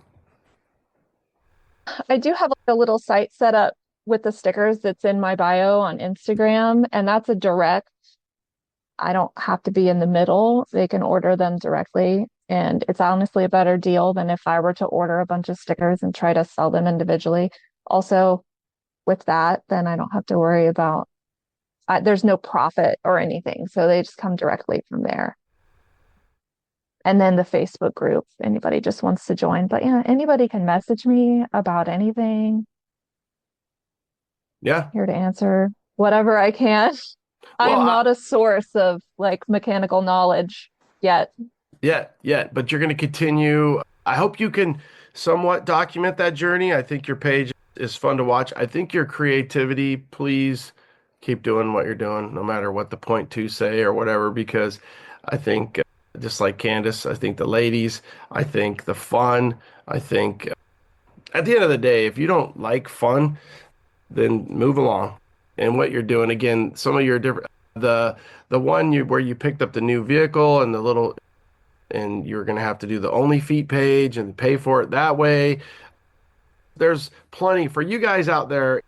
I do have a little site set up with the stickers that's in my bio on Instagram, and that's a direct. I don't have to be in the middle. They can order them directly. And it's honestly a better deal than if I were to order a bunch of stickers and try to sell them individually. Also, with that, then I don't have to worry about, there's no profit or anything. So they just come directly from there. And then the Facebook group, anybody just wants to join. But yeah, anybody can message me about anything. Yeah. Here to answer whatever I can. Well, I'm not a source of like mechanical knowledge yet. Yeah, but you're going to continue. I hope you can somewhat document that journey. I think your page is fun to watch. I think your creativity, please keep doing what you're doing, no matter what the point two say or whatever, because I think just like Candace. I think the ladies, I think the fun, I think at the end of the day, if you don't like fun, then move along. And what you're doing, again, some of your different, the one where you picked up the new vehicle and the little, and you're going to have to do the only feet page and pay for it that way. There's plenty for you guys out there.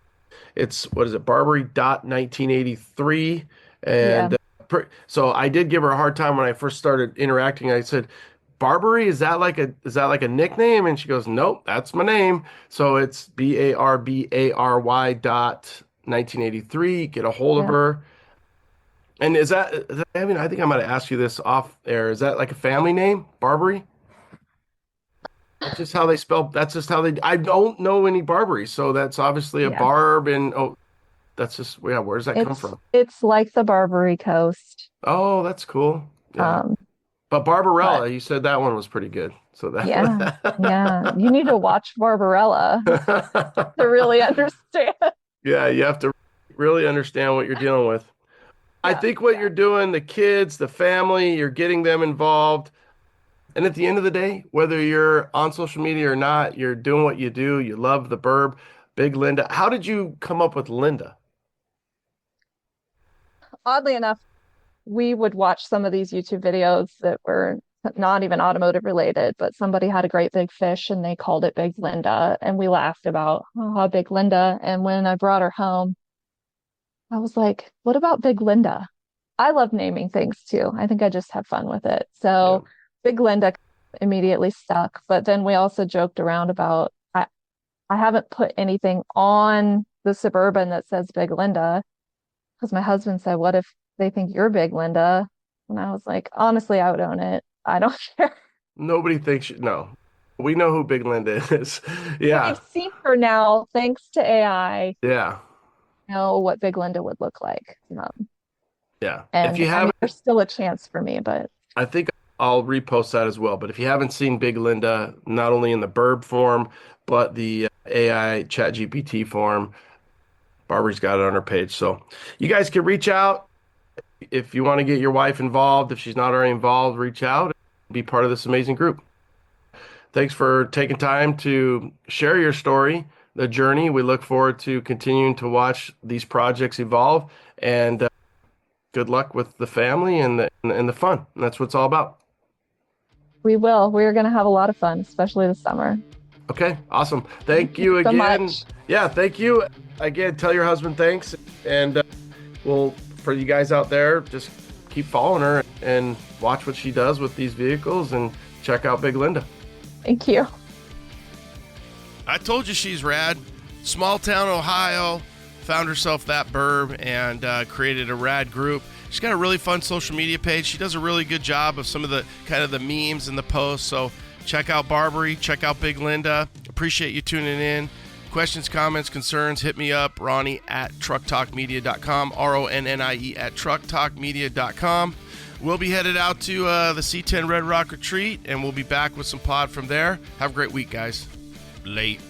It's, what is it, Barbary 1983. And Yeah. So I did give her a hard time when I first started interacting. I said, Barbary, is that like a nickname? And she goes, nope, that's my name. So it's BARBARY 1983. Get a hold of her. And is that, I mean, I think I might have asked you this off air. Is that like a family name, Barbary? That's just how they spell. That's just how they. I don't know any Barbarys, so that's obviously a Barb. And that's just, yeah. Where does that come from? It's like the Barbary Coast. Oh, that's cool. Yeah. But Barbarella, you said that one was pretty good. So that. Yeah. You need to watch Barbarella to really understand. Yeah, you have to really understand what you're dealing with. I think what you're doing, the kids, the family, you're getting them involved. And at the end of the day, whether you're on social media or not, you're doing what you do. You love the burb. Big Linda. How did you come up with Linda? Oddly enough, we would watch some of these YouTube videos that were not even automotive related, but somebody had a great big fish and they called it Big Linda. And we laughed about, oh, Big Linda. And when I brought her home, I was like, what about Big Linda? I love naming things too. I think I just have fun with it. So Big Linda immediately stuck. But then we also joked around about, I haven't put anything on the Suburban that says Big Linda because my husband said, what if they think you're Big Linda? And I was like, honestly, I would own it. I don't care. Nobody thinks no. We know who Big Linda is. Yeah. I've seen her now, thanks to AI. Yeah. Know what Big Linda would look like. Yeah. And if you haven't, there's still a chance for me, but I think I'll repost that as well. But if you haven't seen Big Linda, not only in the burb form, but the AI chat GPT form, Barbary's got it on her page. So you guys can reach out if you want to get your wife involved. If she's not already involved, reach out and be part of this amazing group. Thanks for taking time to share your story, the journey. We look forward to continuing to watch these projects evolve, and good luck with the family and the fun. And that's what it's all about. We will. We're going to have a lot of fun, especially this summer. Okay, awesome. Thank you again. So much. Yeah, thank you again. Tell your husband thanks, and we'll, for you guys out there, just keep following her and watch what she does with these vehicles and check out Big Linda. Thank you. I told you she's rad. Small town Ohio, found herself that burb and created a rad group. She's got a really fun social media page. She does a really good job of some of the kind of the memes and the posts. So check out Barbary, check out Big Linda. Appreciate you tuning in. Questions, comments, concerns, hit me up, Ronnie at trucktalkmedia.com, RONNIE at trucktalkmedia.com. We'll be headed out to the C10 Red Rock Retreat, and we'll be back with some pod from there. Have a great week, guys. Late.